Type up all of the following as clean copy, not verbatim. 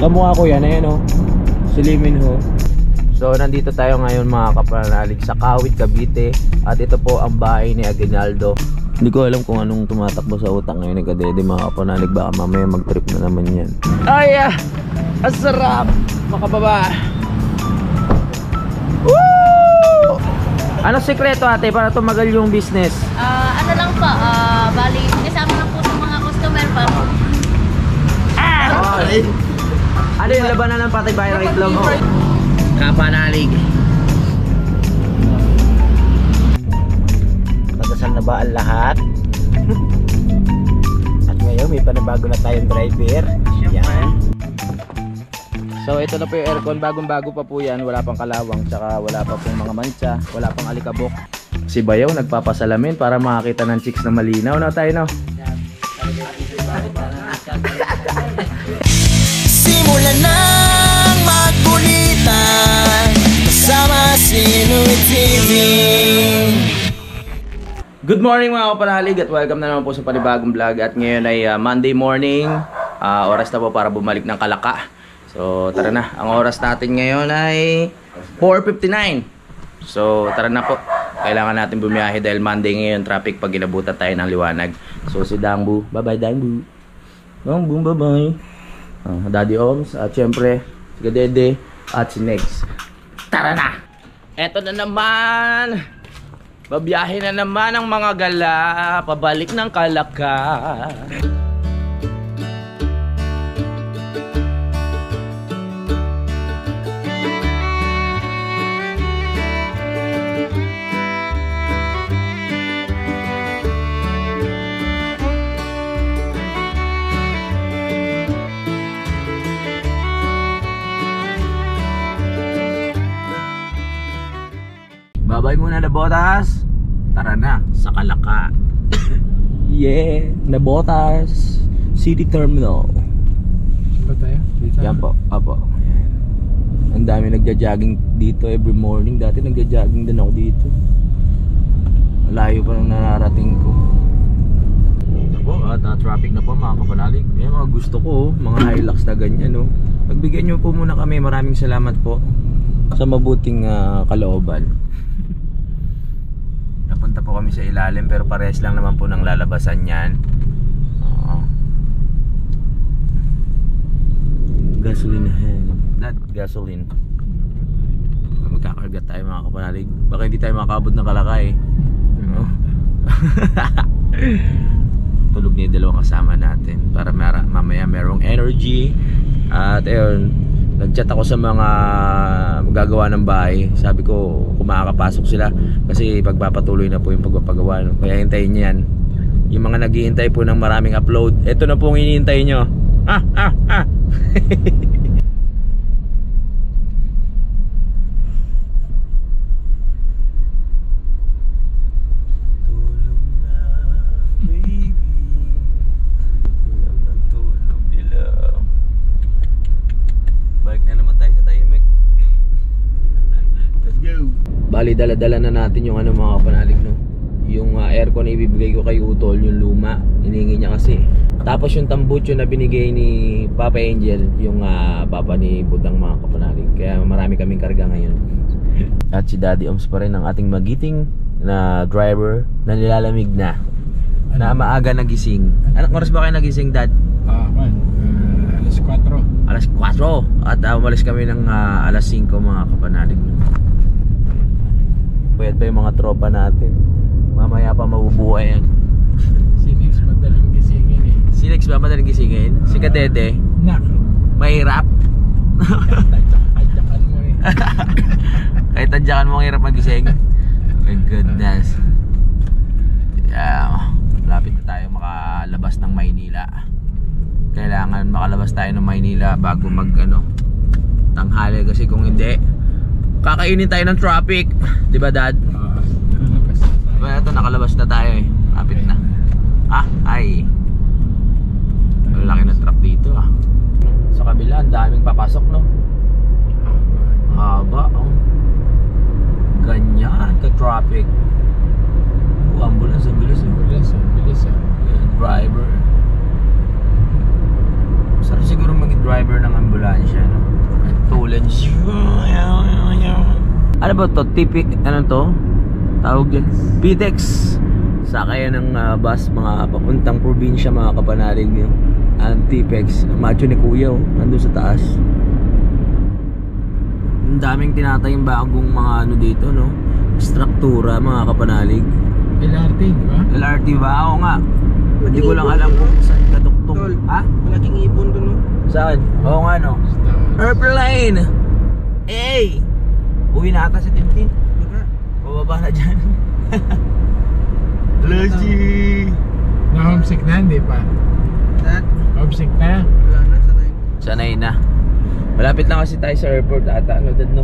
Kamukha ko yan, ayan o. Si Lee Min Ho. So nandito tayo ngayon mga kapanalig sa Kawit, Cavite. At ito po ang bahay ni Aguinaldo. Hindi ko alam kung anong tumatakbo sa utak ngayon ni Kadede mga kapanalig. Baka mamaya mag-trip na naman yan. Ay ang sarap makababa. Woo! Ano sikreto ate para tumagal yung business? Ano lang po, bali, kasama lang po sa mga customer pa. Ano yung labanan ng Patay Bayan ng Itlog? Kapanalig. Pagkasal na ba ang lahat? At ngayon may panabago na tayong driver. Yan. So ito na po yung aircon, bagong-bago pa po yan, wala pang kalawang, tsaka wala pa pong mga mancha, wala pang alikabok. Si Bayaw nagpapasalamin para makakita ng chicks na malinaw na tayo no? Simulan ng magkulitan kasama si Inuit TV. Good morning mga kapanalig at welcome na naman po sa panibagong vlog. At ngayon ay Monday morning, oras na po para bumalik ng Kalaka. So tara na, ang oras natin ngayon ay 4:59. So tara na po, kailangan natin bumiyahe dahil Monday ngayon, traffic pag inabutan tayo ng liwanag. So si Dangbu, bye bye Dangbu. Dangbu, bye bye. Daddy Oms at syempre si Kadede at si Nex. Tara na, eto na naman, babiyahe na naman ang mga gala pabalik ng Kalaka. Babay muna na botas. Tara na sa Kalaka. Yeah, na botas City Terminal. Saan ba tayo? Dito? Yan po, apo. Yan. Ang dami nagja-jogging dito every morning. Dati nagja-jogging din ako dito. Malayo pa nang nararating ko. Ako, at traffic na po mga kapanalig. Yan mga gusto ko, mga Hilux na ganyan no. Pagbigyan nyo po muna kami. Maraming salamat po sa mabuting kalooban. Napunta po kami sa ilalim pero parehas lang naman po ng lalabasan yan. Gasoline hand. Not gasoline. Magkakarga tayo mga kapanalig. Baka hindi tayo makakabot ng Kalaka eh. Tulog niya yung dalawang kasama natin para mamaya merong energy. At ayun, nag-chat ako sa mga magagawa ng bahay. Sabi ko kung makakapasok sila kasi pagpapatuloy na po yung pagpapagawa no? Kaya hintayin nyo yan. Yung mga naghihintay po ng maraming upload, ito na po ang hinihintay nyo. Bali dala-dala na natin yung mga kapanalig no. Yung aircon na ibibigay ko kay Utol, yung luma, hiningi niya kasi. Tapos yung tambucho na binigay ni Papa Angel, yung papa ni Budang mga kapanalig. Kaya marami kaming karga ngayon. At si Daddy Oms pa rin ang ating magiting na driver na nilalamig na maaga nagising. Anong oras ba kayo nagising, Dad? Alas 4. Alas 4. At umalis kami ng alas 5 mga kapanalig. Pwede pa yung mga tropa natin. Mamaya pa mabubuhay yan. Si Nix madaling gisingin eh. Si Nex ba madaling gisingin? Si Kadede? Nak. Mahirap? Tadyakan mo eh. Kahit tadyakan mo ang hirap magising. My goodness. Yeah, lapit na tayo makalabas ng Maynila. Kailangan makalabas tayo ng Maynila bago mag tanghali kasi kung hindi kakainin tayo ng traffic. Di ba Dad? Nalabas na tayo. Diba ito nakalabas na tayo eh. Lapit na. Ay. Malaki na truck dito Sa kabila ang daming papasok no. Haba ganyan ka traffic. Ambulance ang bilis Bilis driver. Sarap siguro maging driver ng ambulance. ambulansya, no? Tulan siya. Ano ba to? Ano to? Tawag dyan? PTEX. Sakay ng bus, mga papuntang probinsya, mga kapanalig nyo. Ang TPEX. Macho ni Kuya, nandun sa taas. Ang daming tinatayong bagong mga ano dito, no? Struktura, mga kapanalig. LRT, di ba? LRT ba? Oo nga. Hindi ko lang alam kung saan kaduktong. Ha? Malaking ibon doon, no? Saan? Oo nga, no? Airplane! Hey! Uwi na ata si Tintin. Bababa na dyan. Lucy! Na-homesick na, hindi pa. Homesick na. Wala na, sanay. Sanay na. Malapit lang kasi tayo sa airport ata, ano dad, no?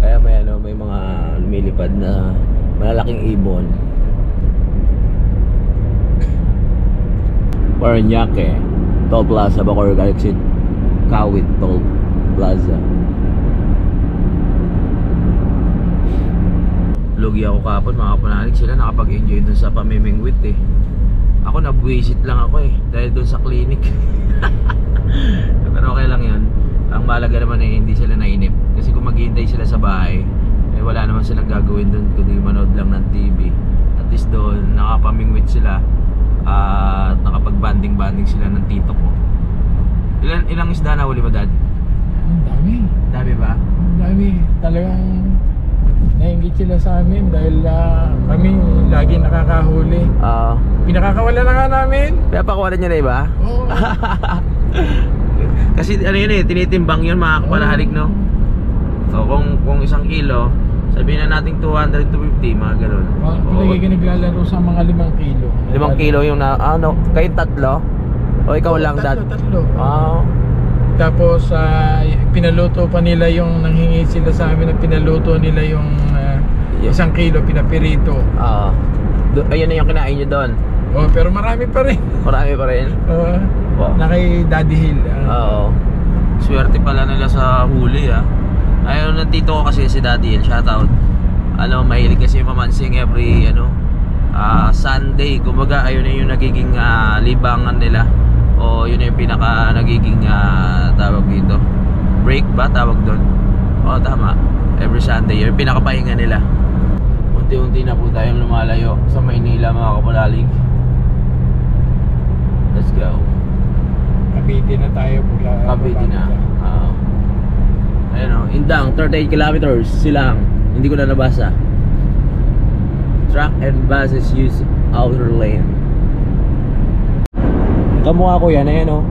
Kaya may mga lumilipad na malalaking ibon. Parañaque Toll Plaza, Bacoor Exit Kawit Toll Plaza. Lugi ako kapon, mga kapanalig. Sila nakapag-enjoy dun sa pamimingwit eh. Ako nabuwisit lang ako eh, dahil dun sa clinic. Pero okay lang yun. Ang malaga naman eh, hindi sila nainip. Kasi kung maghihintay sila sa bahay, eh wala naman silang gagawin dun kundi manood lang ng TV. At least doon, nakapamingwit sila. At nakapag-banding sila ng tito ko. Ilang isda na huli mo, Dad? Ang dami. Dami ba? Ang dami. Talagang nainggit sila sa amin dahil kami lagi nakakahuli. Pinakakawala na nga namin. Kaya pakuwalan niya na iba? Oo. Kasi ano yun eh, tinitimbang yun, mga kapanalig, no? So kung 1 kilo, sabihin na natin 200 to 50, mga ganun. Palagi ka naglalaro sa mga 5 kilo. 5 kilo yung na, ano, kayo tatlo? O ikaw lang, Dad? Tatlo. Tapos pinaluto pa nila yung nanghingi sila sa amin na pinaluto nila yung 1 kilo pinapirito. Ayun na yung kinain nyo doon. Oh, pero marami pa rin. Marami pa rin. Na kay Daddy Hill. Oo. Swerte pala nila sa huli, Ayaw ng tito ko kasi si Daddy Hill, shoutout. Mahilig kasi mamansing every Sunday. Kumbaga ayun na yung nagiging libangan nila. O yun na yung pinaka nagiging tawag dito, break ba tawag doon? Oo, tama. Every Sunday yun, pinakapahinga nila. Unti-unti na po tayong lumalayo sa Maynila, mga kapanalig. Let's go. Cavite na tayo. Cavite na. Ayun o, Indang, 38 kilometers silang. Hindi ko na nabasa. Truck and buses use outer lane. Kamukha ko yan, ayan o.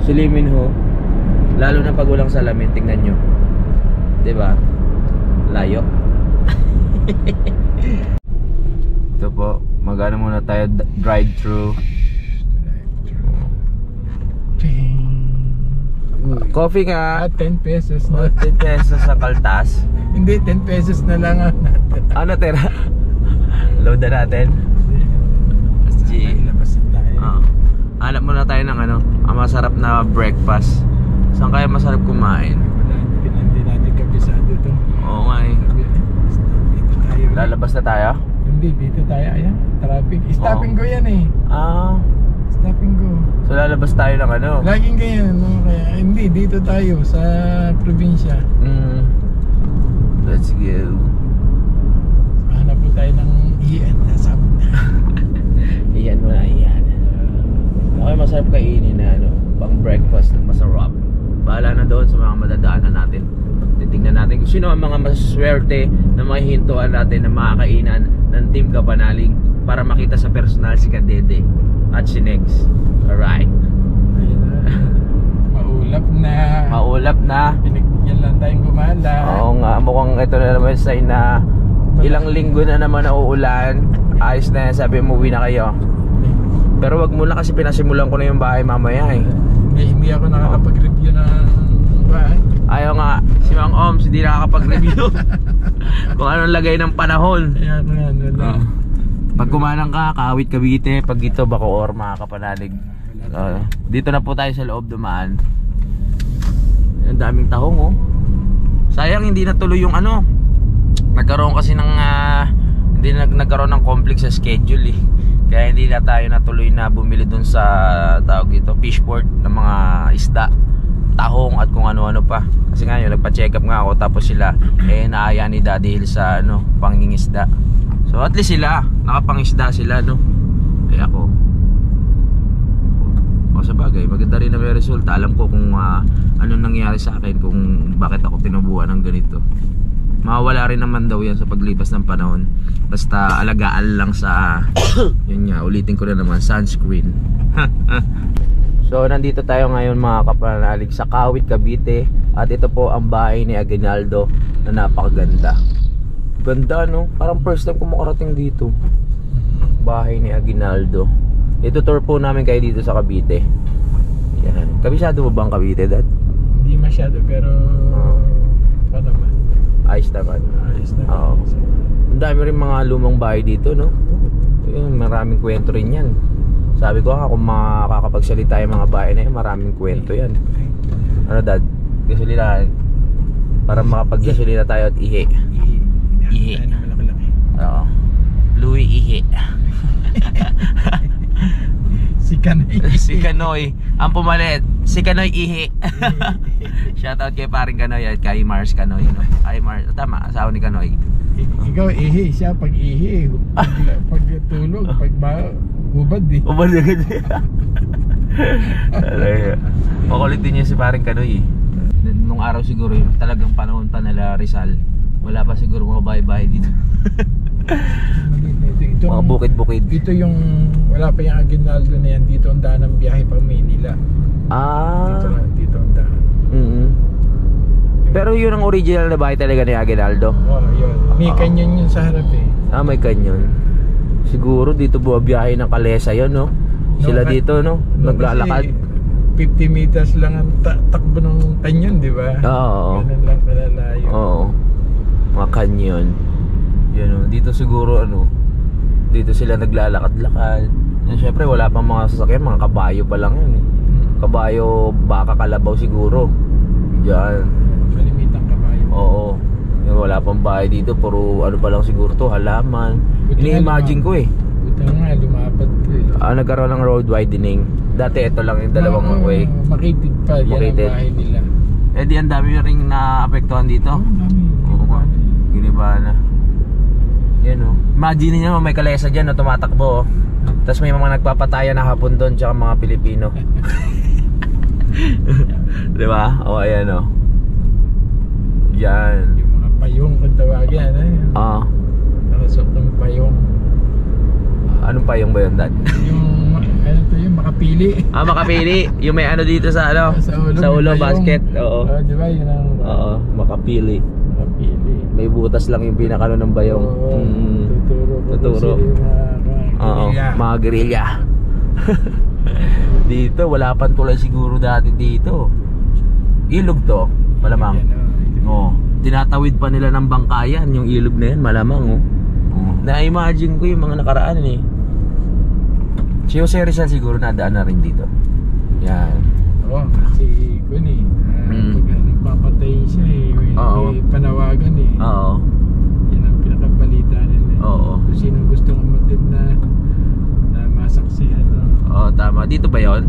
Silimin ho. Lalo na pag walang salamin, tingnan nyo. Diba? Layo. Ito po, magana muna tayo drive-thru. Coffee nga. 10 pesos na. 10 pesos sa kaltas. Hindi, 10 pesos na lang natin. Ano tira? Load na natin. Labas na tayo. Hanap muna tayo ng masarap na breakfast. Saan kaya masarap kumain? Hindi natin kabisado ito. Oo nga eh. Dito tayo. Lalabas na tayo? Hindi, dito tayo. Ayan, traffic. Stopping ko yan eh. Stopping ko. So lalabas tayo ng Laging ganyan, no? Kaya hindi, dito tayo sa probinsya. Let's go. Hanap po tayo ng iyan. Iyan mo na, iyan. Okay, masarap kainin na pang breakfast na masarap. Bahala na doon sa mga madadaanan natin. Titignan natin kung sino ang mga maswerte na mahihintuan natin na makakainan ng Team Kapanalig para makita sa personal si Kadede at si Negs. Alright. Maulap na. Maulap na. Pinagyan lang tayong gumala. Oo nga, mukhang ito na naman sign na ilang linggo na naman na uulan. Ayos na yan, sabi mo uwi na kayo. Pero wag muna kasi pinasimulan ko na yung bahay mamaya eh. Hindi ako nakakapag-review ng bahay. Ayaw nga, si Mang Oms hindi nakakapag-review kung anong lagay ng panahon. Ayan nga, Pag kumanang ka, Kawit, Cavite. Pag ito, Bacoor, mga kapanalig. Dito na po tayo sa loob dumaan. Ang daming tahong oh. Sayang hindi natuloy yung nagkaroon kasi ng hindi nagkaroon ng complex sa schedule eh. Kaya hindi na tayo natuloy na bumili dun sa tawag dito, fishport ng mga isda. tahong at kung ano-ano pa. Kasi nga yun, nagpa-check up nga ako, tapos sila naaya ni Daddy Hill sa pangingisda. So at least sila nakapangisda sila, no. Ako sa bagay, maganda rin na may resulta. Alam ko kung anong nangyari sa akin, kung bakit ako tinubuan ng ganito. Mawawala rin naman daw yan sa paglipas ng panahon. Basta alagaan lang sa yun nga, ulitin ko na naman, sunscreen. So nandito tayo ngayon mga kapanalig sa Kawit, Cavite. At ito po ang bahay ni Aguinaldo na napakaganda. Ganda, no? Parang first time ko makarating dito. Bahay ni Aguinaldo. Ito tour po namin kayo dito sa Cavite. Yan. Kabisado mo ba ang Cavite, Dad? Hindi masyado, pero ano naman? Ayos naman. Ayos na. Oo. Ang dami rin mga lumang bahay dito, no? Yun, maraming kwento rin yan. Sabi ko nga, kung makakapagsalita yung mga bahay na yan, maraming kwento yan. Ano, Dad? Gasolina. Para makapaggasolina tayo at ihi. Ihi. Oo. Louis Ihi. Si Kanoy. Si Kanoy. Ang pumalit, si Kanoy Ihi. Shoutout kay paring Kanoy at kay Mars Kanoy, no? Ay Mars, tama, asawa ni Kanoy. Ikaw ihi, siya pag ihi. Pag tulog, pag hubad eh. Hubad agad. Makulit din niya si paring Kanoy. Nung araw siguro yung talagang panahon pa nila Rizal, wala pa siguro mga bahay-bahay dito. Ito mga bukid-bukid. Dito yung wala pa yung Aguinaldo na yan. Dito ang daan ng biyahe pang Maynila. Dito ang daan. Pero yun ang original na bahay talaga ni Aguinaldo. Yun. May canyon yun sa harap eh. May canyon. Siguro dito buwabiyahe ng Kalesa yun, no? Sila dito, no? Naglalakad. 50 meters lang ang takbo ng canyon, di ba? Oo. Ganun lang kalalayo. Oo. Mga canyon. Yan, no? Dito siguro dito sila naglalakad-lakad. Siyempre wala pang mga sasakyan, mga kabayo pa lang yan eh. Kabayo, baka, kalabaw siguro. Diyan. Malimitang kabayo. Oo. Wala pang bahay dito, puro pa lang siguro to, halaman. Ini-imagine ko eh. Buta nga, lumapad ko eh. Nagkaroon ng road widening. Dati ito lang yung dalawang way. Makitid pa, yan Makitid. ang bahay nila. Di ang dami ring naapektuhan dito. Giniba na. Yan o. Imagine niyo may Kalesa dyan na tumatakbo. Tapos may mga nagpapatayan na hapon doon, tsaka mga Pilipino. Diba? Ayan o. Yan. Yung mga payong kung tawagin nakasok ng payong. Anong payong ba yun, Dad? Yung yung makapili. Makapili. Yung may dito sa sa ulo basket. Oo. Diba yun ang makapili. makapili. May butas lang yung pinakano ng bayong. Tuturo. Mga guerrilla. Dito wala pang tulay siguro dati dito. Ilog to, malamang. Tinatawid pa nila ng bangkayan yung ilog na yan, malamang. Na-imagine ko yung mga nakaraan eh. Si Jose Rizal siguro nadaan na rin dito. Yan. Kasi Kuni, papatay siya eh. May panawagan eh. Oo. Yan ang pinakabalita nila. Oo. Kung sinong gustong umatid na masaksihan. Tama. Dito ba yun?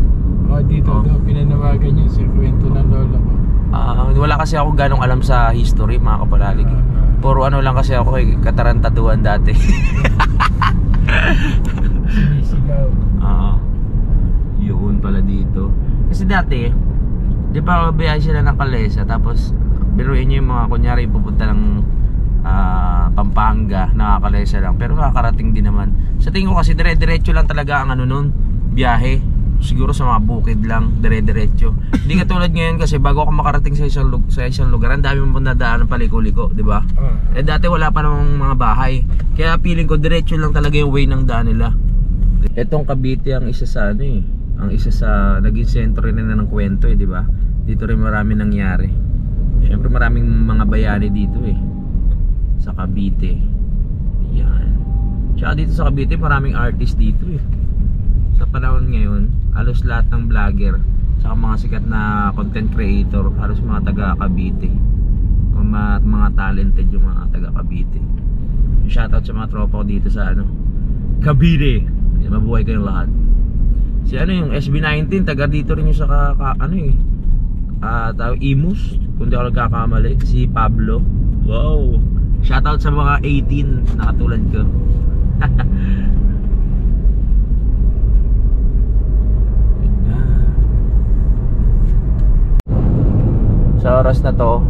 Dito daw. Pinanawagan yung sa kwento ng lolo ko. Wala kasi ako ganong alam sa history, mga kapalalig. Puro lang kasi ako katarantaduan dati. Sinisigaw. Yun pala dito. Kasi dati, di ba biyahe sila ng Kalesa, tapos biruin nyo yung mga kunyari pupunta ng Pampanga, nakakalesa lang, pero nakakarating din naman. Sa tingin ko kasi dire-diretso lang talaga ang nun, biyahe. Siguro sa mga bukid lang, dire-diretso. Hindi katulad ngayon kasi bago ako makarating sa isang lugar, ang dami mong nadaan ng paliko-liko, di ba? Dati wala pa namang mga bahay. Kaya feeling ko diretso lang talaga yung way ng daan nila. Etong Cavite ang isa sa ang isa sa naging sentro rin na ng kwento di ba? Dito rin marami nangyari. Siyempre maraming mga bayani dito sa Cavite. Yan. Tsaka dito sa Cavite maraming artist dito Sa panahon ngayon, halos lahat ng vlogger, tsaka mga sikat na content creator, halos mga taga Cavite. Mga talented yung mga taga Cavite. Shoutout sa mga tropa ko dito sa Cavite. Mabuhay kayong lahat. Si yung SB19, taga dito rin yung sa Imus, kung di ako nagkakamali, si Pablo. Wow, shoutout sa mga 18 na katulad ko. Sa oras na to,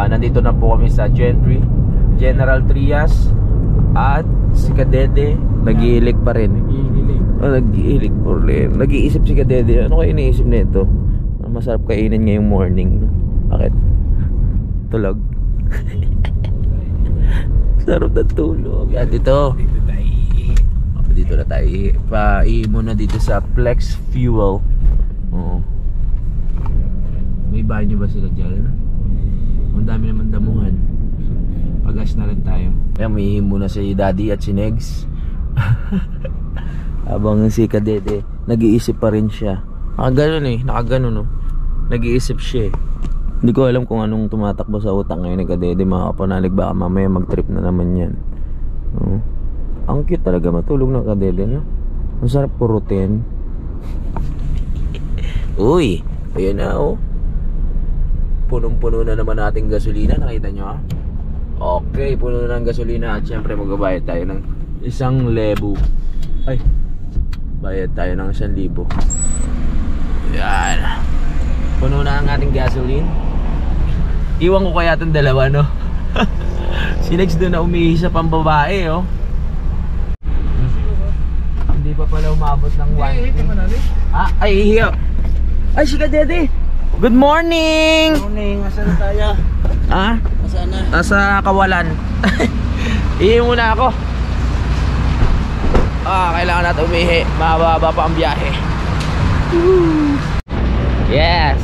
nandito na po kami sa Gentry, General Trias. At si Kadede nag-iilig pa rin. Nag-iilig pa rin. Nag-iisip si Kadede, ano kayo iniisip nito? Masarap kainin ngayong morning. Bakit? Tulog. Sarap na tulog. Yan dito. Dito na tayo. Pa-i muna dito sa Flex Fuel. Oo. May bahay nyo ba sila dyan? Ang dami naman damuhan. Pagas na rin tayo. Kaya may muna si Daddy at si Negs. Habang si Kadede nag-iisip pa rin siya. Nakaganon eh. Nakaganon no. Nag-iisip siya eh. Hindi ko alam kung anong tumatakbo sa utak ngayon ni Kadede. Mga kapanalig, baka mamaya mag-trip na naman yan. Ang cute talaga matulog ng Kadede, no? Ang sarap purutin. Uy, ayan na oh. Punong-puno na naman nating gasolina. Nakita nyo ha? Okay, puno na ng gasolina. At syempre magbabayad tayo ng 1,000. Ay, bayad tayo ng 1,000. Yan. Puno na ang ating gasoline. Iwan ko kaya itong dalawa, no? Si Lex doon na umihi sa pambabae, oh. Hindi pa pala umabot ng 1. Ay, ihiyo. Ay, si Kadede. Good morning! Good morning, asan na tayo? Asan na? Nasa Kawalan. Ihi muna ako. Kailangan natin umihi. Mababa pa ang biyahe. Yes!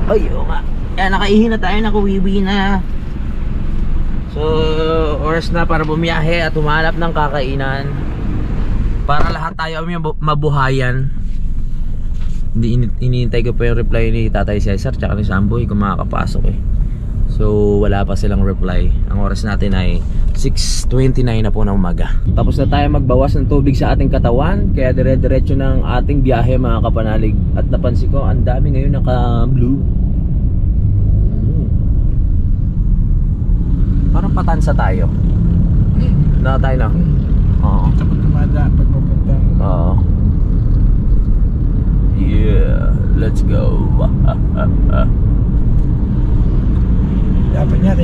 Ay, oo nga. Yan, nakaihi na tayo, nakuwiwi na. So, oras na para bumiyahe at humanap ng kakainan. Para lahat tayo mabuhayan. Hindi iniintay ko pa yung reply ni Tatay Cesar tsaka ni Samboy kung makakapasok eh. So wala pa silang reply. Ang oras natin ay 6:29 na po ng umaga. Tapos na tayo magbawas ng tubig sa ating katawan. Kaya dire-diretso ng ating biyahe mga kapanalig. At napansin ko ang dami ngayon naka-blue. Parang patansa tayo. Na tayo lang. Oo. Ito pag tumada, pag papuntang... Oo. Yeah, let's go. Dapat niya,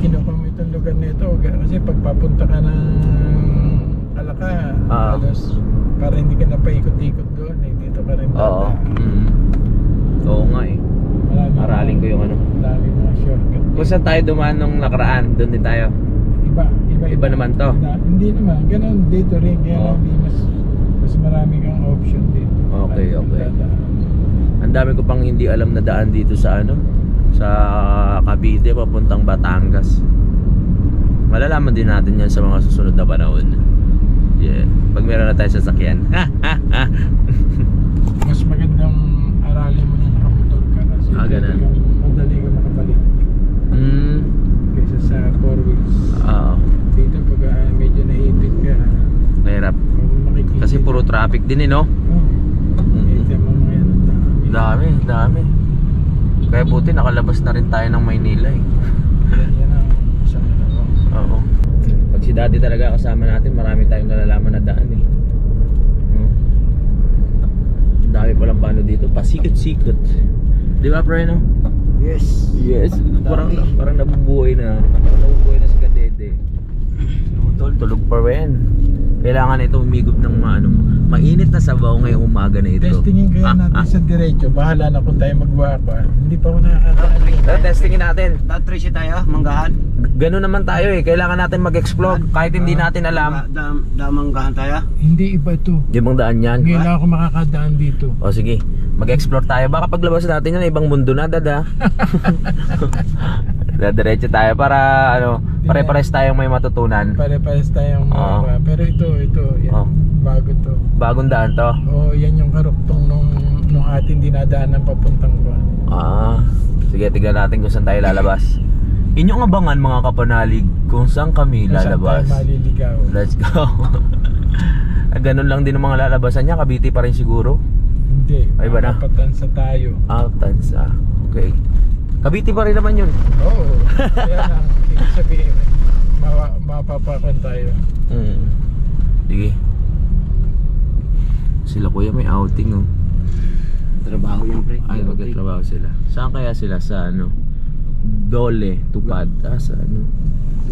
kinuha mo itong lugar nito. Kasi pag papunta ka ng Alaka, halos para hindi ka na paikot-ikot doon. Dito ka rin. Oo. Oo nga eh. Aralin ko yung ano. Marami mga shortcut. Kung saan tayo dumaan nung nakaraan, doon din tayo. Iba naman to. Hindi naman, ganun dito rin. Kaya Oo. hindi mas marami kang option dito. Okay. Ang dami ko pang hindi alam na daan dito sa ano, sa Cavite papuntang Batangas. Malalaman din natin yan sa mga susunod na panahon. Yeah, pag meron na tayo sasakyan. Mas magandang aralin mo na nakamotor ka kasi ganun. madali ka makabalik kaysa sa 4 wheels. Oo. Dito pag medyo nahipit ka, Mahirap. makikita. Kasi puro traffic din eh, no? Kita mo mga yan ang Dami. Kaya buti nakalabas na rin tayo ng Maynila eh. Yan ang isang ano. Oo. Pag si Daddy talaga kasama natin, marami tayong nalalaman na daan eh. Ang dami palang paano dito, pasikot-sikot. Di ba, pre, no? Yes. Parang nabubuhay na. Si Kadede. Tulog pa rin. Kailangan ito umigop ng mainit na sabaw ngayong umaga na ito. Testingin kaya natin sa diretso. Bahala na kung tayo magwapa. Hindi pa ako nakakatawa. Testingin natin. Datrishi tayo, manggahan. Ganun naman tayo eh. Kailangan natin mag-explore kahit hindi natin alam. Manggahan tayo. Hindi iba ito. Di bang daan yan? Ngayon lang ako makakadaan dito. O sige, mag-explore tayo. Baka paglabas natin yan, ibang mundo na, dada. Diretso tayo para pare-pares tayong may matutunan. Pare-pares tayong mga pero ito yan. Bago to. Bagong daan to. Oo, yan yung karuktong nung ating dinadaan ng papuntang buwan. Sige, tignan natin kung saan tayo lalabas. Inyong abangan mga kapanalig kung saan kami lalabas. Kung saan tayo maliligaw. Let's go. Ganun lang din ang mga lalabasan niya. Cavite pa rin siguro. Hindi. Ay, iba na? Patansa tayo. Tansa. Okay. Cavite pa rin naman yun. Oo. Kaya lang, ibig sabihin, mapapakan tayo. Sige. Sila kuya may outing oh. Trabaho yan, pre. Ay, magtatrabaho sila. Saan kaya sila? Sa ano? Dole, Tupad. Sa ano?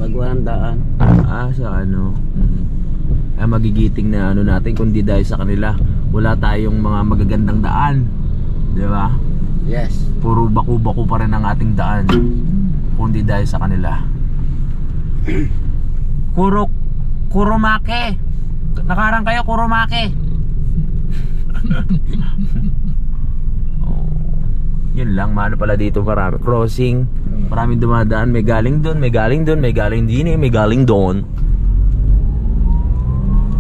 Baguhan ng daan. Sa ano? Magigiting na ano natin. Kundi dahil sa kanila, wala tayong mga magagandang daan. Di ba? Yes. Puro baku-baku pa rin ang ating daan. Kundi dahil sa kanila. Kuromake. Nakarang kayo, Kuromake. Yun lang, maano pala dito marami crossing, maraming dumadaan, may galing doon, may galing doon, may galing din may galing doon.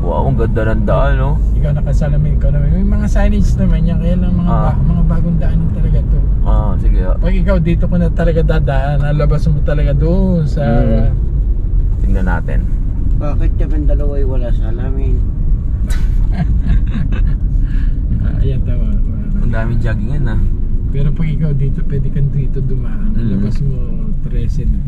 Wow, ang ganda ng daan, no? Ikaw nakasalamin, ikaw naman. May mga signage naman yan, kaya lang mga bagong daanan talaga to. Sige. Pag ikaw dito ko na talaga dadaan, nalabas mo talaga doon sa... Tingnan natin. Bakit kami dalawa ay wala salamin? Ayan, tama. Ang daming joggingan, ah. Pero pag ikaw dito, pwede kang dito dumaan. Labas mo 13 na.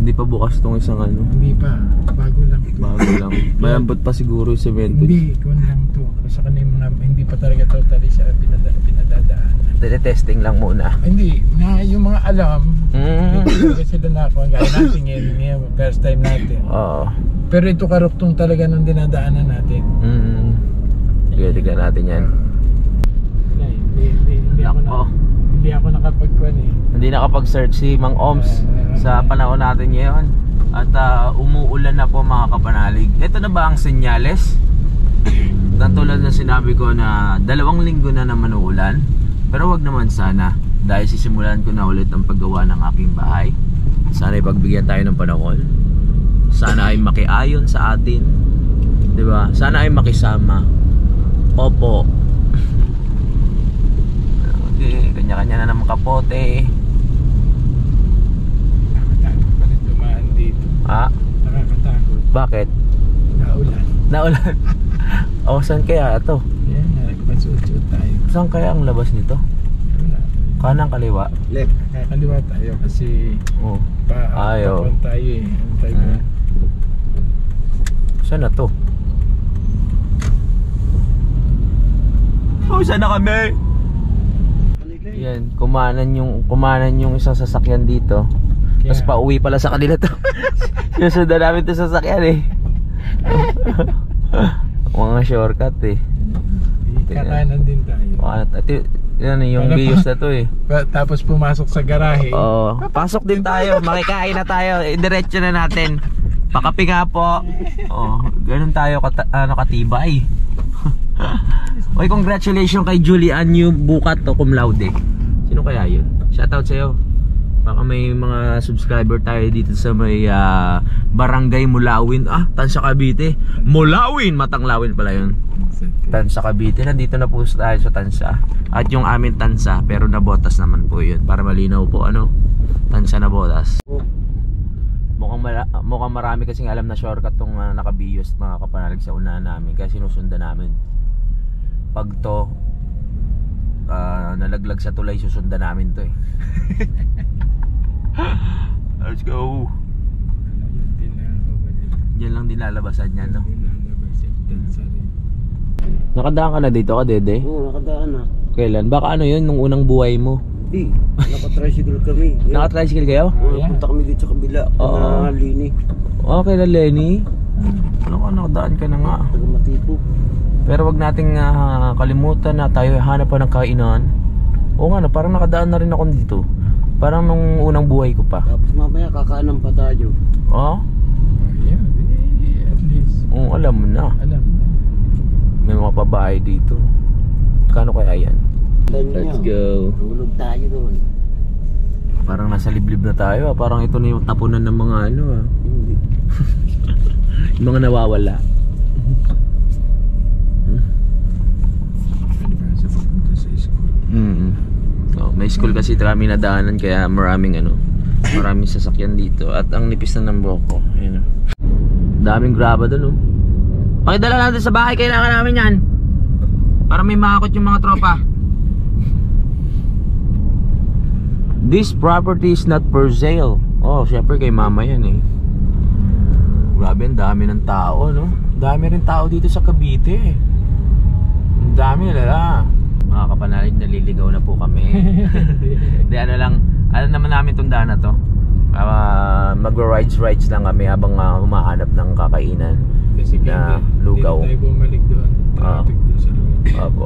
Hindi pa bukas tong isang ano. Hindi pa, bago lang to. Bago lang. Malambot pa siguro yung semento. Hindi, kung lang to. Kasi kanina hindi pa talaga totally siya pinadadaan. Testing lang muna. Hindi, na yung mga alam, hindi talaga sila nakuha. Gaya natin ngayon, first time natin. Oo. Pero ito karuktong talaga ng dinadaanan natin. Sige, tignan natin yan. Hindi ako nakapagkuhan eh. Hindi nakapag-search si Mang Oms sa panahon natin ngayon. At umuulan na po mga kapanalig. Ito na ba ang senyales? Tulad na sinabi ko na 2 linggo na naman uulan. Pero wag naman sana, dahil sisimulan ko na ulit ang paggawa ng aking bahay. Sana ay pagbigyan tayo ng panahon. Sana ay makiayon sa atin, diba? Sana ay makisama. Opo. Okay, kanya-kanya na naman kapote. Nakakatakot pa rin dumaan dito. Nakakatakot. Bakit? Naulan. Saan kaya ito? Yan, nagpasuot-suot tayo. Saan kaya ang labas nito? Kanang kaliwa? Left. Kakaliwa tayo kasi Ayaw. papuan tayo eh. Antay mo. Saan na to? Saan na kami? Yan, kumanan yung isang sasakyan dito. Tapos pauwi pala sa kanila to. Sinusundan namin to sasakyan eh. Mga shortcut eh. Kakanan din tayo. Yan yung bios na to eh. Tapos pumasok sa garahe. Pasok din tayo, makikain na tayo. Diretso na natin. Pakapi nga po. Ganun tayo katibay. Oy, congratulations kay Julian New Bukat to cum laude. Sino kaya yun? Shoutout sa'yo. Baka may mga subscriber tayo dito sa may Barangay Mulawin. Tansa Cavite. Mulawin, Matanglawin pala yun. Tansa Cavite. Nandito na po tayo sa Tansa. At yung amin Tansa, pero nabotas naman po yun. Para malinaw po, Tansa nabotas. Mukhang marami kasing alam na shortcut tong nakabiyos mga kapanalig sa unahan namin. Kaya sinusundan namin. Pag to nalaglag sa tulay, susundan namin to eh. Let's go. Diyan lang din lalabasan yan, no? Nakadaan ka na dito ka, Dede? Oo, nakadaan na. Kailan? Baka yun, nung unang buhay mo? Naka-tricycle kami. Naka-tricycle kayo? Punta kami dito sa kabila. Lini. Kailan Lenny? Nakadaan ka na nga. Taga-Matipo. Pero wag nating kalimutan na tayo hanap pa ng kainan. Parang nakadaan na rin ako dito. Parang nung unang buhay ko pa. Tapos mamaya kakaanan pa tayo. At least. Alam mo na. May mga pabahay dito. Kano kaya yan? Let's go. Tulog tayo doon. Parang nasa liblib na tayo. Parang ito na yung tapunan ng mga Hindi. yung mga nawawala. May school kasi kami nadaanan, kaya maraming sasakyan dito. At ang nipis na ng buhok ko. Daming graba doon. Pakidala natin sa bahay, kailangan namin yan. Para may makakot yung mga tropa. This property is not for sale. Oh, syempre kay mama yan eh. Grabe, ang dami ng tao, no? Dami rin tao dito sa Cavite. Ang dami nila. Mga kapanalig, naliligaw na po kami. Di ano lang, ano naman namin itong daan na to. Mag-rides lang kami habang humahanap ng kakainan. Kasi na lugaw. Hindi tayo bumalik doon. Traffic doon sa lugar. Opo.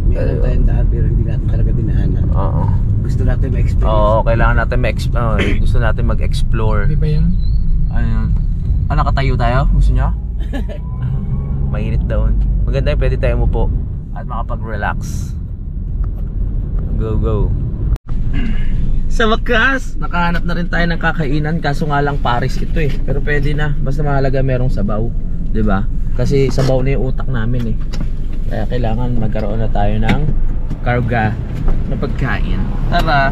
Meron tayong daan pero hindi natin talaga dinaanan. Oo. Gusto natin ma-experience. Oo, kailangan natin gusto natin mag-explore. Di ba yan? Ano? Nakatayo tayo? Gusto nyo? Mainit daw. Maganda yung pwede tayo umupo at makapag-relax. Go. Sa wakas, nakahanap na rin tayo ng kakainan. Kaso nga lang Paris ito eh. Pero pwede na. Basta mahalaga merong sabaw, 'di ba? Kasi sabaw na yung utak namin eh. Kaya kailangan magkaroon na tayo ng karga na pagkain. Tara.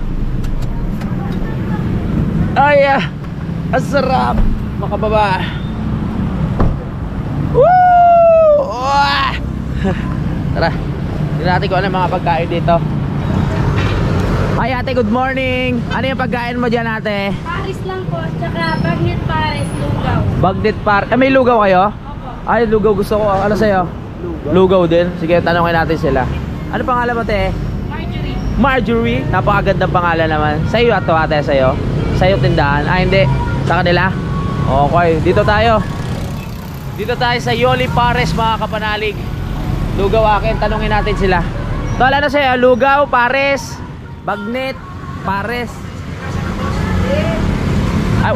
Ay, ang sarap makababa. Woo! Tara. Tingnan natin kung ano yung mga pagkain dito. Hi ate, good morning. Ano yung pagkain mo dyan ate? Paris lang po, tsaka Bagnet Paris, lugaw. Bagnet Paris. May lugaw kayo? Opo. Ay, lugaw gusto ko. Ano sa'yo? Lugaw din. Sige, tanongin natin sila. Ano pangalan mo te? Marjorie. Marjorie. Napakagandang pangalan naman. Sa'yo ato ate, sa'yo? Sa'yo tindahan? Ah, hindi. Sa kanila? Okay, dito tayo. Dito tayo sa Yoli Pares mga kapanalig. Lugaw akin, tanongin natin sila. Tol, ano sa'yo? Lugaw, Pares, Bagnet, Pares. Ay,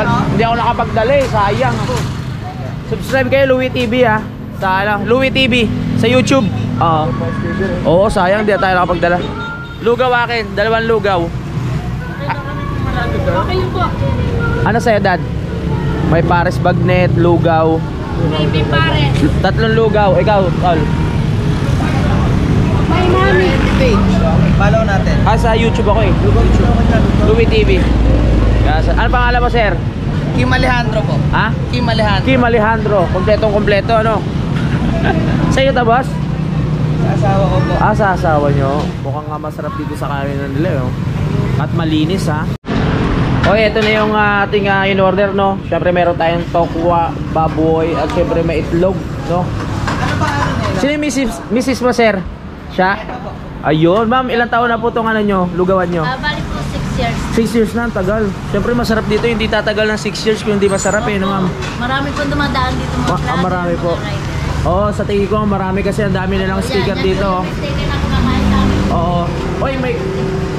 hindi ako nakapagdala eh, sayang ako. Subscribe kayo Louie TV ha. Sa Louie TV sa YouTube. Oo, sayang hindi tayo nakapagdala. Lugaw akin, 2 lugaw. Okay yun po. Ano sa'yo dad? May Pares, Bagnet, lugaw. Baby Paris. 3 lugaw. Ikaw, Tol. May mami. Follow natin. Sa YouTube ako eh. Louie TV. Ano pangalan mo sir? Kim Alejandro po. Ha? Kim Alejandro. Kim Alejandro. Kompleto ano? Sa'yo ta boss? Sa asawa ko po. Sa asawa nyo. Mukhang nga masarap dito sa kainan nila At malinis ha. Okay, ito na yung ating in-order no. Siyempre meron tayong tokwa, baboy at siyempre may itlog no. Ano ba nila? Sino yung Mrs. mo sir? Siya? Ayun, ma'am, ilang taon na po itong ano nyo, lugawan nyo? Balik po 6 years. 6 years na, ang tagal. Siyempre masarap dito, hindi tatagal ng 6 years kung hindi masarap no ma'am. Marami po dumadaan dito mga vlogger, marami po. mga rider. Oo, sa tingin ko marami kasi ang dami nilang sticker Yan, dito. Yan po yung sticker na kumakain sa amin. Oo. Oy,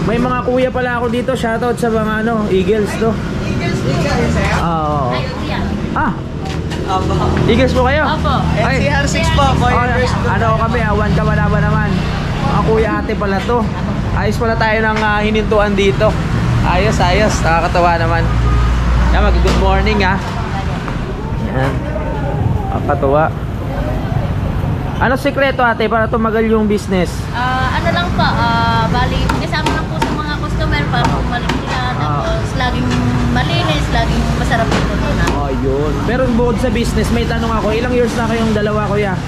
may mga kuya pala ako dito. Shoutout sa mga Eagles to. Eagles sir. Oo. Ay, yan. Opo. Eagles po kayo? Opo. Ay. CR6 po. Ano kami, awan ka wala ba naman? Mga kuya ate pala to. Ayos pala tayo ng hinintuan dito. Ayos. Nakakatawa naman. Yan, good morning ha. Yan. Nakakatawa. Ano sikreto ate para tumagal yung business? Ano lang po, bali, kasama lang po sa mga customer para bumalik nila. Tapos, laging malinis, laging masarap yung luto na. Ayun. Pero bukod sa business, may tanong ako. Ilang years na kayong dalawa kuya?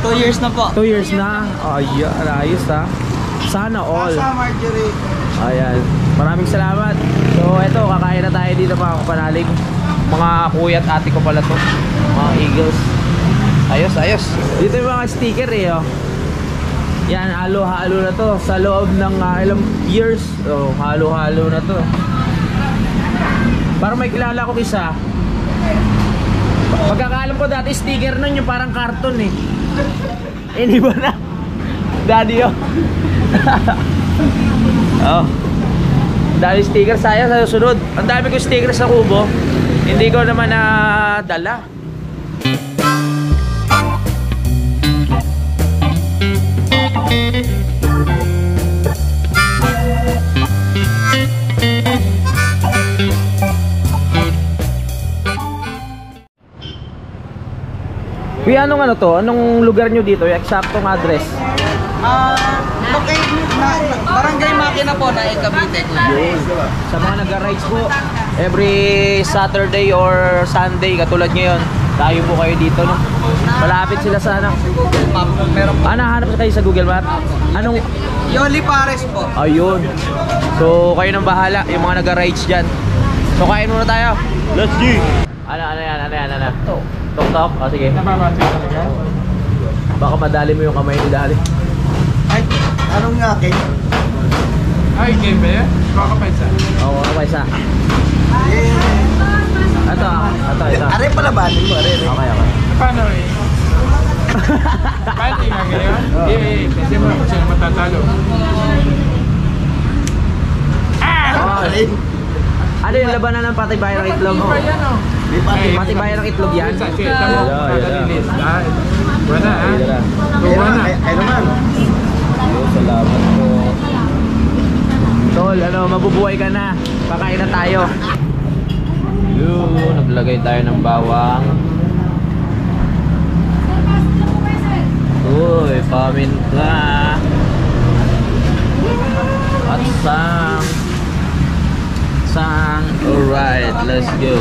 2 years na po. 2 years na? Ayan, ayos ha. Sana all. Sa Marjorie. Ayan. Maraming salamat. So, eto, kakain na tayo dito mga kapanalig. Mga kuya at ate ko pala to. Mga Eagles. Ayos. Dito yung mga sticker oh. Yan, halo-halo na to. Sa loob ng ilang years. Oh, halo-halo na to. Parang may kilala ko isa. Pagkakaalam ko dati sticker nun yung parang karton eh. Hindi ba na? Daddy oh. Dahil sticker sayang sa susunod. Ang dami ko sticker sa kubo. Hindi ko naman dala. Kuya, anong ano to? Anong lugar nyo dito? Yung eksaktong address? Barangay Makina po na Cavite. Yun. Sa mga nag-rides po, every Saturday or Sunday, katulad ngayon, tayo po kayo dito, no? Malapit sila sa ano? Google Map. Meron po. Nahanap kayo sa Google Map? Anong? Yoli Pares po. Ayun. So, kayo nang bahala, yung mga nag-rides dyan. So, kain muna tayo. Let's go! Ano yan? Tok-tok? O, sige. Nababasa talaga? Baka madali mo yung kamay ni Dali. Ay, anong nga akin? Ay, game ba yan? Baka pa isa. Oo, okay sa. Ito. Are pala ba? Okay. Paano eh? Paano nga ngayon? Kasi mo kung sino matatalo. Ano yung labanan ng patibayan ng itlog? Iba yan oh. Patibayan ng itlog yan? Wala ha? Wala. Ay naman. Salamat po. Tol, mabubuhay ka na. Pakain na tayo. Yun, naglagay tayo ng bawang. Uy, paminta. At sang. Alright, let's go.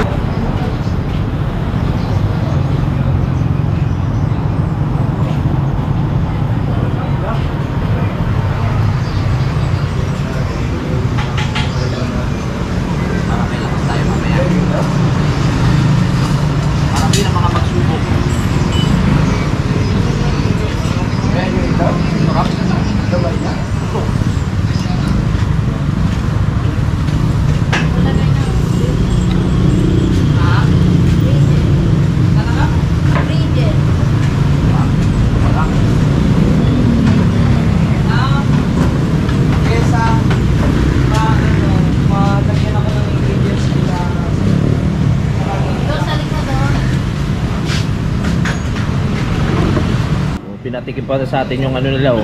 Pinatikim pa sa atin yung nila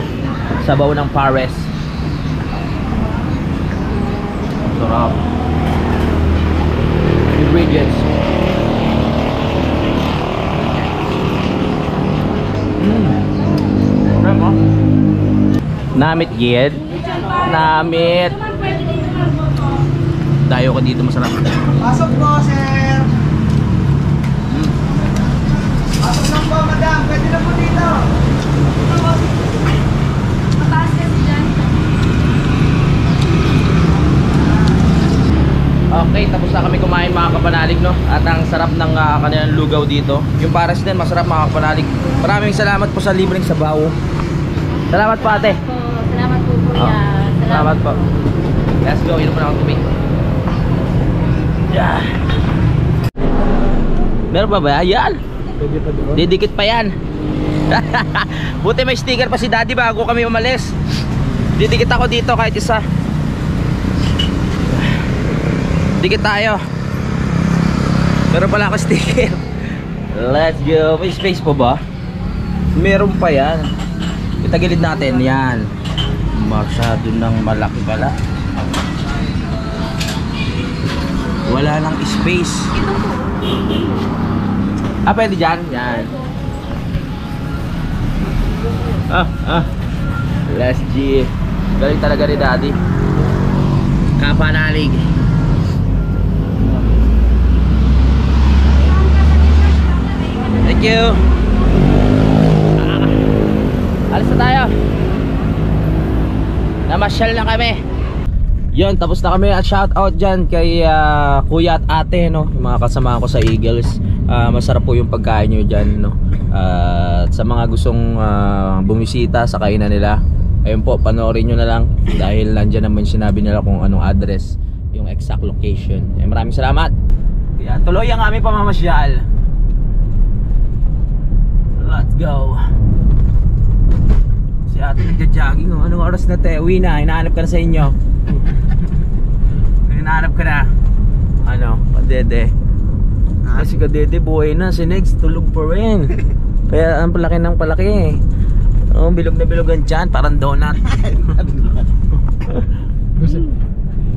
sabaw ng pares. Sarap. Ingredients. Namit gid. Namit. Dayo ko dito, masarap. Pasok po, sir. Pasok lang po, madam. Pwede na po dito. Okay, tapos na kami kumain mga kapanalig, no? At ang sarap ng kanilang lugaw dito. Yung pares din, masarap mga kapanalig. Maraming salamat po sa libreng sabaw. Salamat po ate. Salamat po kuya. Salamat po. Let's go, inom na akong tubig. Yeah. Meron pa ba? Yan. Pwede pa doon? Didikit pa yan. Buti may sticker pa si daddy bago kami umalis. Didikit ako dito kahit isa. Dikit tayo. Meron pala ako sticker. Let's go. May space po ba? Meron pa yan. Itagilid natin yan. Masyado nang malaki pala. Wala nang space. Pwede dyan? Yan. Let's G. Galing talaga ni daddy. Kapanalig. Thank you. Alis na tayo. Namasyal na kami. Yun, tapos na kami. At shout out dyan kay kuya at ate, no? Yung mga kasama ko sa Eagles. Masarap po yung pagkain nyo dyan, no? At sa mga gustong bumisita sa kainan nila, ayun po, panoorin nyo na lang. Dahil nandyan naman sinabi nila kung anong address, yung exact location. Maraming salamat. Yan, tuloy ang aming pamamasyal. Let's go. Si ate nagja-jogging, oh. Anong oras na te? Uwi na, hinahanap ka na sa inyo. Hinahanap ka na. Ano, Kadede. Kasi Kadede buhay na, si Nex tulog pa rin. Kaya ang palaki ng palaki. Oh, bilog na bilog ang tiyan, parang donut. Busog.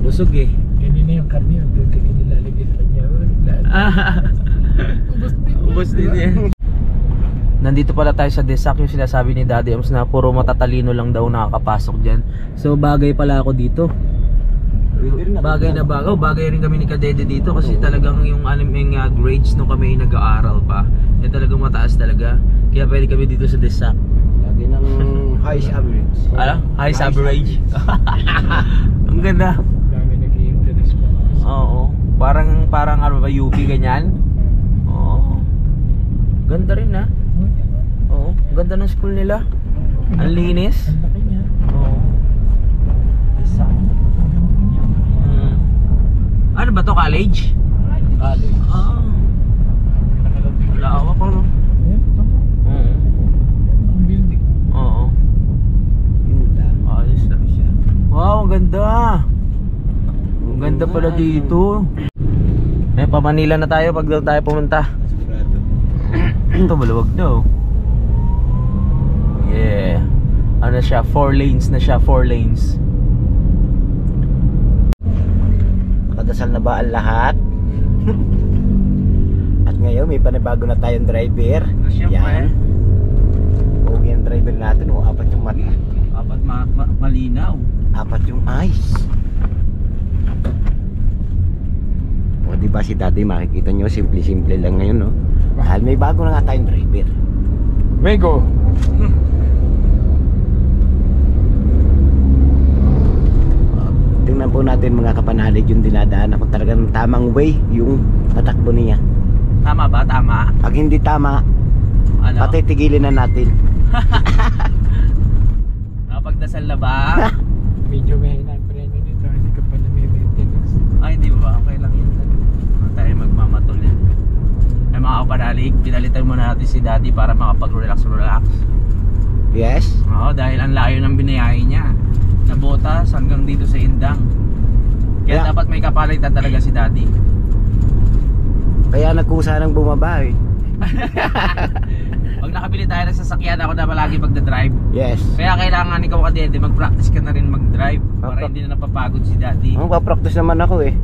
Busog eh. Kanina yung karne, yung doon nilalagay sa kanya. Ubus din yan. Nandito pala tayo sa Desak, yung sinasabi ni Daddy Oms na puro matatalino lang daw nakakapasok dyan. So bagay pala ako dito. Bagay na bagay. Bagay rin kami ni Kadede dito kasi talagang yung anong grades nung kami nag-aaral pa. Talagang mataas talaga. Kaya pwede kami dito sa Desak. Lagi ng highest average. Ano? Highest average. Ang ganda. Dami nag-i-interest pa. Oo. Parang ano ba, UP ganyan? Oo. Ganda rin ha. Oo. Ganda ng school nila. Ang linis. Ang laki niya. Oo. Desak. Ano ba to, college? College. Ah. Nakarating. Lawak ko no? Ayan, ito po. Oo. Ang building. Oo. Ganda. Ayos na siya. Wow, ang ganda. Ang ganda pala dito. Pa Manila na tayo pag daw tayo pumunta. Sigurado. Ito maluwag daw. Yeah. Ano siya? 4 lanes na siya. 4 lanes. Nakadasal na ba ang lahat? At ngayon may panibago na tayong driver. Siyempre. Yan. Huwag yung driver natin. O, 4 yung mata. Apat malinaw. 4 yung eyes. O diba si Daddy, makikita nyo, simple-simple lang ngayon, no? Dahil may bago na nga tayong driver. Wego. Tingnan po natin mga kapanalig yung dinadaan kung talagang tamang way yung tatakbo niya. Tama ba? Tama. Pag hindi tama, Ano? patitigilin na natin. Nakapagdasal na ba? Medyo may hina ang preno nito. Hindi ka pa na-maintenance. Ay, hindi ba? Okay lang yun. Huwag tayo magmamatol yan. Ay mga kapanalig, pinalitan muna natin si Daddy para makapag-relax. Yes? Oo, dahil ang layo ng binayahe niya. Na Botas hanggang dito sa Indang. Kaya Kaya- dapat may kapalitan talaga si Daddy. Kaya nagkusa ng bumaba eh. Pag nakabili tayo ng sasakyan, ako na palagi magdadrive. Yes. Kaya kailangan ikaw Kadede, mag-practice ka na rin mag-drive para hindi na napapagod si Daddy. Ang papractice naman ako eh.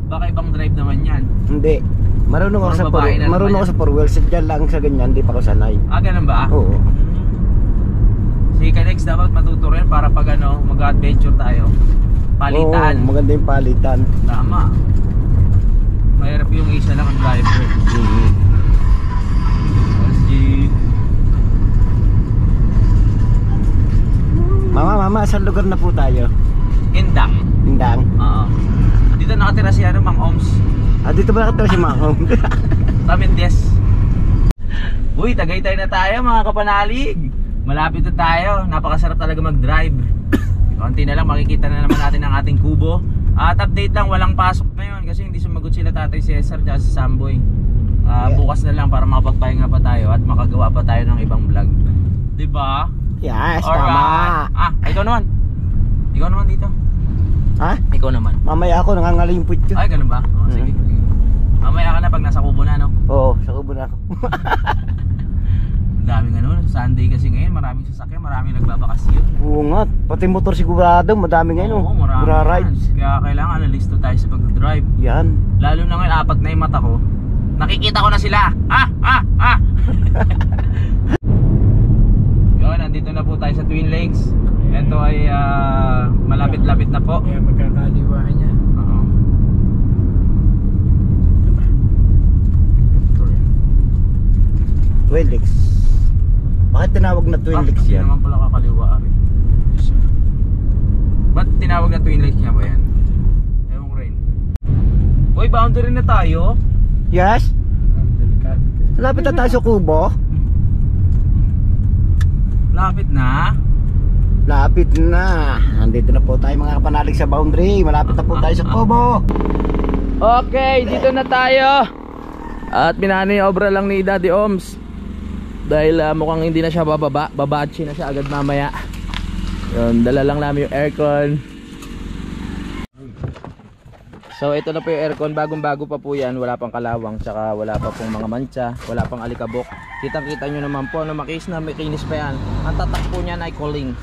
Baka ibang drive naman yan. Hindi. Marunong ako Puro sa babae na marunong naman ako sa four wheels. Diyan lang sa ganyan, hindi pa ako sanay. Ganun ba? Oo. Sige ka next, dapat matuturo yan para pag mag-adventure tayo. Palitan. Oo, maganda yung palitan. Tama. Mahirap yung isa lang ang driver. SG. Mama, saan lugar na po tayo? Indang. Indang. Oo. Dito nakatira si Mang Oms. Dito ba nakatira si Ma'am? Tamindes. Uy, Tagaytay na tayo mga kapanalig. Malapit na tayo. Napakasarap talaga mag-drive. Konti na lang makikita na naman natin ang ating kubo. At update lang, walang pasok ngayon kasi hindi sumagot sila Tatay Cesar at si Samboy. Bukas na lang para makapagpahinga pa tayo at makagawa pa tayo ng ibang vlog. Diba? Yes, Alright. tama. Ikaw naman. Ikaw naman dito. Ha? Ikaw naman. Mamaya ako nangangalimput ko. Ay, ganun ba? Sige. Mamaya ka na pag nasa kubo na, no? Oo, sa kubo na ako. Ang daming Sunday kasi ngayon, maraming sasakyan, maraming nagbabakasyon. Oo nga, pati motor sigurado, madami ngayon. Oo, marami rides. yan. Kaya kailangan nalisto tayo sa pag-drive. Yan. Lalo na ngayon, 4 na yung mata ko. Nakikita ko na sila. Yun, nandito na po tayo sa Twin Lakes. Ito ay malapit-lapit na po. Kaya magkakaliwaan niya. Oo. Twin Lakes. Bakit tinawag na Twin Lakes Hindi yan? naman pala kakaliwa rin. Ba't tinawag na Twin Lakes nga ba yan? Ewan ko rin. Uy, boundary na tayo. Yes? Delikado. Lapit na tayo sa kubo. Lapit na. Lapit na. Nandito na po tayo mga kapanalig sa boundary. Malapit na po tayo sa kubo. Okay, dito na tayo. At minani obra lang ni Daddy Oms. Dahil mukhang hindi na siya bababa. Babatsi na siya agad mamaya. Yun, dala lang namin yung aircon. So ito na po yung aircon. Bagong bago pa po yan. Wala pang kalawang. Tsaka wala pa pong mga mancha. Wala pang alikabok. Kitang kita nyo naman po. Makis na may kinis pa yan. Ang tatak po niyan ay calling.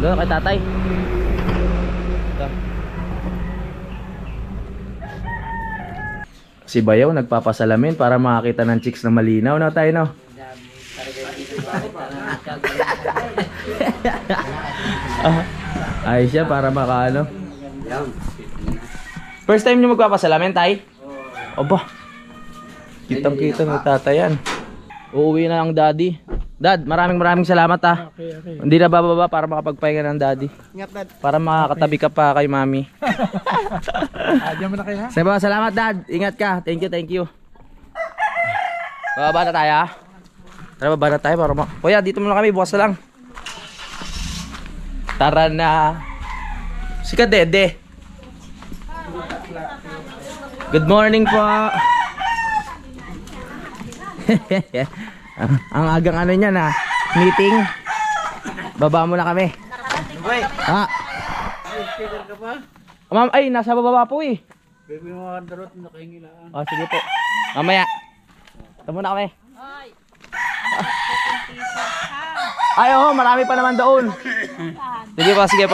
Doon kay tatay. Ito. Si Bayaw nagpapasalamin para makakita ng chicks na malinaw na tayo, no? Ay siya para makaano. First time niyo magpapasalamin, tay? Oba. Kitang-kita ng tatayan. Uuwi na ang daddy. Dad, maraming salamat ha. Okay. Hindi na bababa para makapagpahinga ng daddy. Ingat, Dad. Para makakatabi ka pa kay mami. Diyan mo na kayo ha? Seba, salamat dad. Ingat ka. Thank you. Bababa na tayo ha. Tara, bababa na tayo para Kuya, dito muna kami. Bukas na lang. Tara na. Si Kadede. Good morning po. Ang agang ano niya na meeting. Baba muna kami. Ha? Ma'am, ay nasa baba po eh. Baby mo ang darot, nakahingi lang. Oh, sige po. Mamaya. Ito muna kami. Ay, oh, marami pa naman doon. Sige po. Sige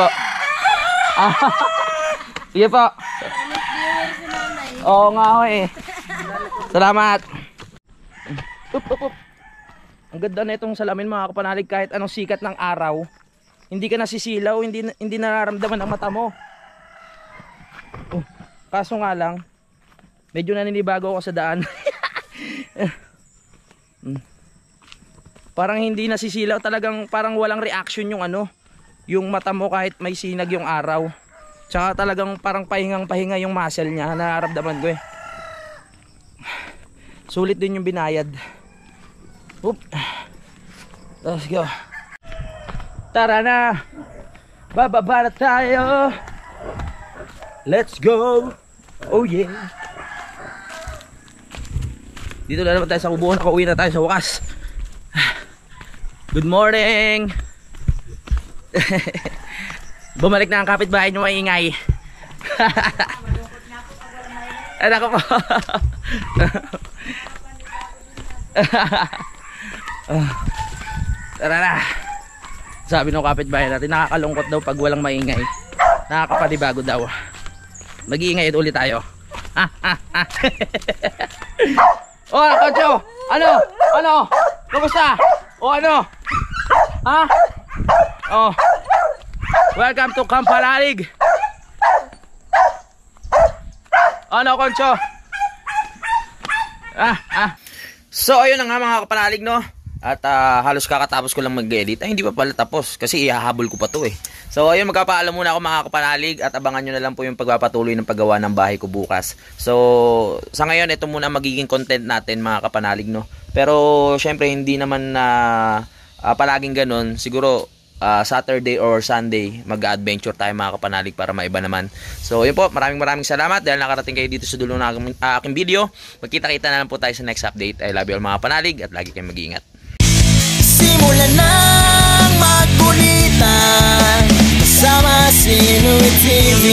po. Oo nga ho eh. Salamat. Up. Ang ganda na itong salamin mga kapanalig, kahit anong sikat ng araw. Hindi ka nasisilaw, hindi nararamdaman ang mata mo. Kaso nga lang, medyo naninibago ako sa daan. Parang hindi nasisilaw, talagang parang walang reaction yung yung mata mo kahit may sinag yung araw. Tsaka talagang parang pahingang-pahinga yung muscle niya, nararamdaman ko eh. Sulit din yung binayad. Oop. Let's go. Tara na. Bababa na tayo. Let's go. Oh yeah. Dito na naman tayo sa kubuhan. Nakauwi na tayo sa wakas. Good morning. Bumalik na ang kapitbahay nyo maingay. Anak ko. Tara na. Sabi ng kapitbahay natin, nakakalungkot daw pag walang maingay. Nakakapanibago daw. Mag-iingay ulit tayo. Oh, Kocho! Ano? Kumusta? O ano? Ha? Oh. Welcome to Kampanalig. Ano, Koncho? So ayun na nga mga kapanalig, no? At halos kakatapos ko lang mag-edit. Ay, hindi pa pala tapos kasi ihahabol ko pa to eh. So ayun, magpapaalam muna ako mga kapanalig at abangan nyo na lang po yung pagpapatuloy ng paggawa ng bahay ko bukas. So sa ngayon, ito muna magiging content natin mga kapanalig, no? Pero syempre hindi naman palaging ganun. Siguro Saturday or Sunday mag-adventure tayo mga kapanalig para maiba naman. So yun po, maraming salamat dahil nakarating kayo dito sa dulo ng aking video. Magkita-kita na lang po tayo sa next update. I love you all mga kapanalig at lagi kayong mag-iingat. Simulan ng magkulitan kasama si Louie TV.